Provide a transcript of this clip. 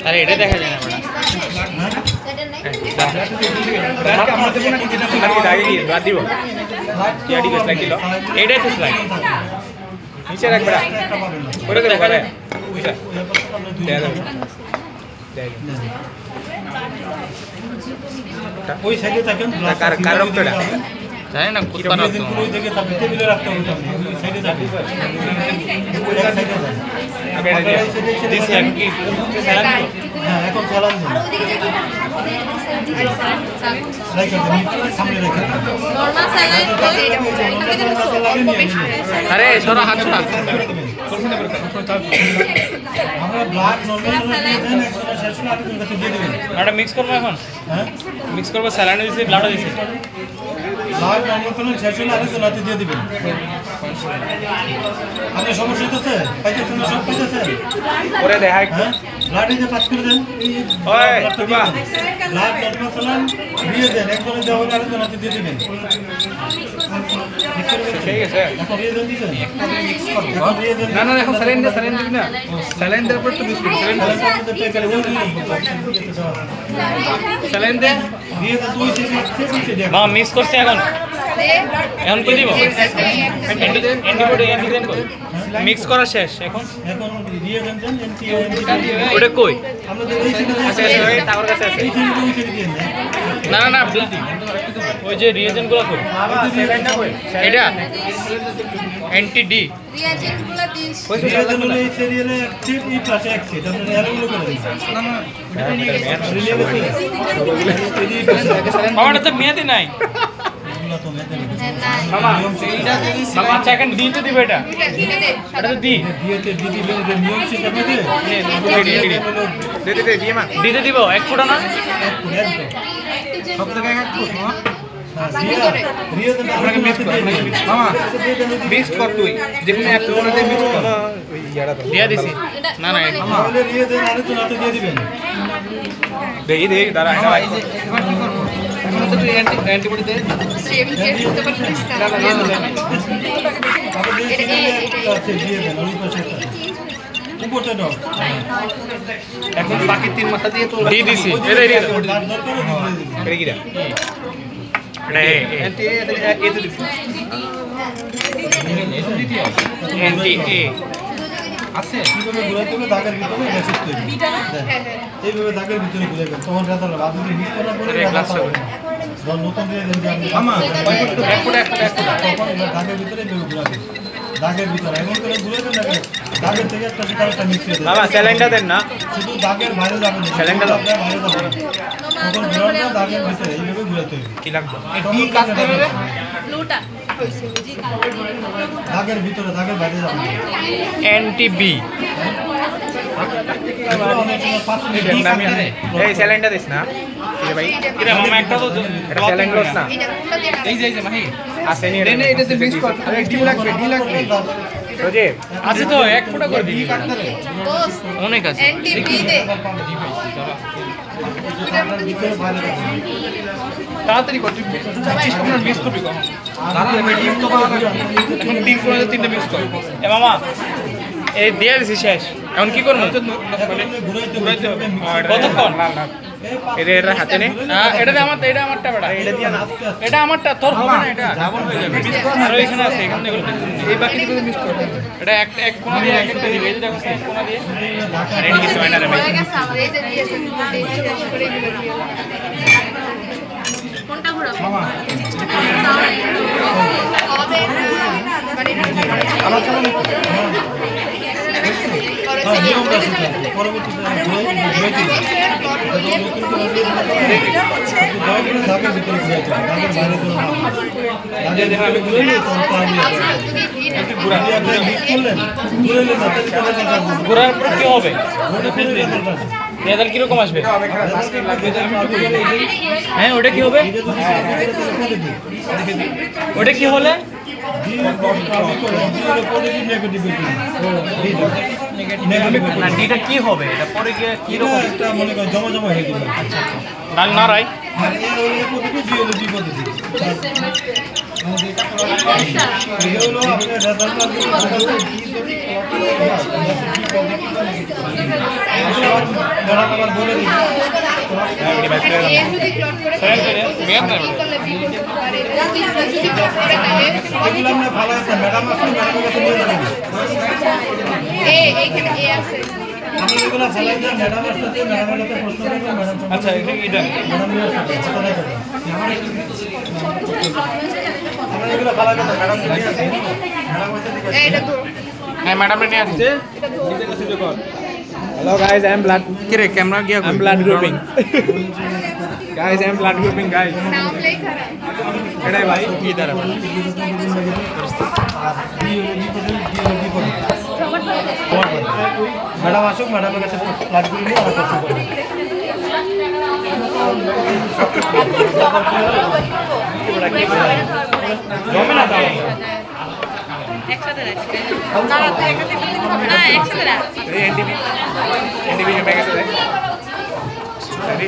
আরে এটা দেখা যায় না এটাই তো স্লাইড নিচে রাখবে করে দেখা যায় ওই সাইডে থাকেন কার রক্তটা জানি না কুত্তা না তো ওই দিকে থাকবে টেবিলে রাখতে হবে ওই সাইডে থাকবে ওই সাইডে থাকবে দিস কি সালাম হ্যাঁ এখন সালাম দিন রাইট সামনে রেখে নরমাল স্যালাইন আরে সরা হাত সরা আমরা ব্লাড নরমাল স্যালাইন সেশন আপনি কাছে দিয়ে দিবেন এটা মিক্স করব এখন হ্যাঁ মিক্স করব স্যালাইন দিছি ব্লাডও দিছি ব্লাড নরমাল সেশন আপনি জোনাতে দিয়ে দিবেন আপনি সমস্যা হচ্ছে পাইতেছেন সব পাইতেছেন করে দেখাই হ্যাঁ ব্লাডে যে পাস করে দেন ওই তুবা ব্লাড নরমাল স্যালাইন দিয়ে দেন একজনে দেওয়া হলে আরেকজনে দিয়ে দিবেন ঠিক আছে এখন দিয়ে দেন দিছেন মিক্স করব না না এখন স্যালাইন দিবি না স্যালাইন দেওয়ার পর তো মিক্স করব স্যালাইন দে দিয়ে দেন দুই থেকে দিয়ে মা মিক্স করছে এখন কি দিব অ্যান্টিবডি মিক্স করা শেষ এখন এখন দিয়ে দেন এনটি ওটা কই আমাদের এই থেকে আছে টাকার কাছে আছে এই থেকে দুই থেকে দিয়ে দেন না না না ওই যে রিয়েজেন্টগুলো কই এটা অ্যান্টি ডি রিয়াজেন্টগুলো দিস সিরিয়ালে এই সিরিয়ালে অ্যাক্টিভ ই প্লাস অ্যাক্টিভ আপনি এরগুলো করে দিন না না মামাটা তো মেয়াদি নাই মামা মামা আচ্ছা এখন ডি তো দিবে এটা এটা তো ডি দিয়েতে দিদি বের নিয়ম সিস্টেমে দে দে দিয়ে মা ডি তে দিব এক ফুটা না সব জায়গায় এক ফুট আপনাকে মিক্স কর মামা মিক্স কর তুই যেখানে এক ফুটা দিয়ে মিক্স কর ওই ইয়াটা তো দিয়া দিছি না না তাহলে দিয়ে দেন আরে তো নাতে দিয়ে দিবেন দে দাঁড়া এবার কি করব এখন তো তুই অ্যান্টিবডি দে উপরটা দাও এখন বাকি তিন মাথা দিয়ে তো দিয়ে দিছি এটা এটা কি রে এটা অ্যান্টি এ তো দিছি এন্টি এ আছে কিভাবে ঘুরাইতে হবে দাগের ভিতরে মেসেজ তৈরি এইভাবে দাগের ভিতরে ঘুরাইবেন তখন রাতার বাদ দিয়ে মিক্স করার পরে নতুন দিয়ে দেন আমা এক ফুট তখন দাগের ভিতরে এইভাবে ঘুরাবেন দাগের ভিতরে এমন করে ঘুরাবেন না দাগের থেকে একটা কারেক্টটা মিক্স করে দেন বাবা স্যালাইনটা দেন না শুধু দাগের বাইরে যাবেন স্যালাইনটা দাও বাইরে যাবেন তখন ঘুরাবেন দাগের ভিতরে এইভাবে ঘুরাইতে হবে কি লাগবে বি কাটতে হবে ব্লুটা দাগের ভিতরে দাগের বাইরে যাবেন এন্টি বি এই স্যালাইনটা দিস না কিরে ভাই কিরে মামা একটা তো এটা স্যালাইন লস না এই যে মাহি আছে নি রে এটাতে মিক্স কর আরে ডি লাগবে রোজে আছে তো এক ফুটা করে দিবি দোস অনেক আছে এন্টি বি দে তাড়াতাড়ি কর তুই মিক্স করবি কখন দাঁড়া ডিম তো পাওয়া যাবে এখন ডিম করে তিনটা মিক্স কর এ মামা এই দিয়ে দিছি শেষ এখন কি করব ঘুরাইতে হবে কতক্ষণ এটা হাতে নে এটা আমারটা এটা আমারটা বেটা এটা দিয়া না এটা আমারটা তোর হবে না এটা ডাবল হয়ে যাবে আর এখানে আছে এখানে দেখো এই বাকি দিকে মিক্স কর এটা এক কোণা দিয়ে একটা দিবে এই দেখো এক কোণা দিয়ে আর এটা কিছু হয় না রে ভাই হয়ে গেছে আমার এই যে দিয়েছে করে কোনটা ঘোরা মামা হবে আমার চলো নিয়ম আছে পরবর্তীতে ঘুরাইতে দাগের ভিতরে ঘুরাইতে দাগের বাইরে দাগের ভিতরে ঘুরাইলে তখন পারবে একটু ঘুরাইলে আপনি মিক্স করলেন ঘুরাইলে না ঘোরার পর কি হবে রেজাল্ট কিরকম আসবে হ্যাঁ ওটা কি হবে ওটা কি হলে না ডিটা কি হবে এটা পরে গিয়ে কি রকম একটা মনে করেন জমা জমা হয়ে যাবে আচ্ছা না রাই আর এর পদ্ধতি বিয়োগ পদ্ধতি এগুলো আপনার রেজাল্টটা ম্যাডাম আবার বলে দিই এগুলো আমরা ভালো আছে ম্যাডাম আসলে ম্যাডামের কাছে নিয়ে যাবেন আমি এগুলো ফেলাই দিয়ে ম্যাডাম আসতে ম্যাডামের কাছে প্রশ্ন করবেন ম্যাডাম আচ্ছা এটা ম্যাডাম নিয়ে আসতে আমরা এগুলো ভালো কথা ম্যাডাম নিয়ে আসি ম্যাডাম হচ্ছে ঠিক আছে হ্যাঁ ম্যাডাম নিয়ে আসছে Hello guys, I am blood. কি রে ক্যামেরা গিয়া I'm blood grouping. Guys, I am blood grouping, guys. এটাই ভাই কি দাঁড়া ম্যাডাম আসুক ম্যাডামের কাছে ফ্ল্যাটগুলি নিয়ে আমরা প্রশ্ন করবো জমে না তাও একসাথে রাখছি না তুই একসাথে না একসাথে রাখ এই এনটিভি কে মেগা সাথে সরি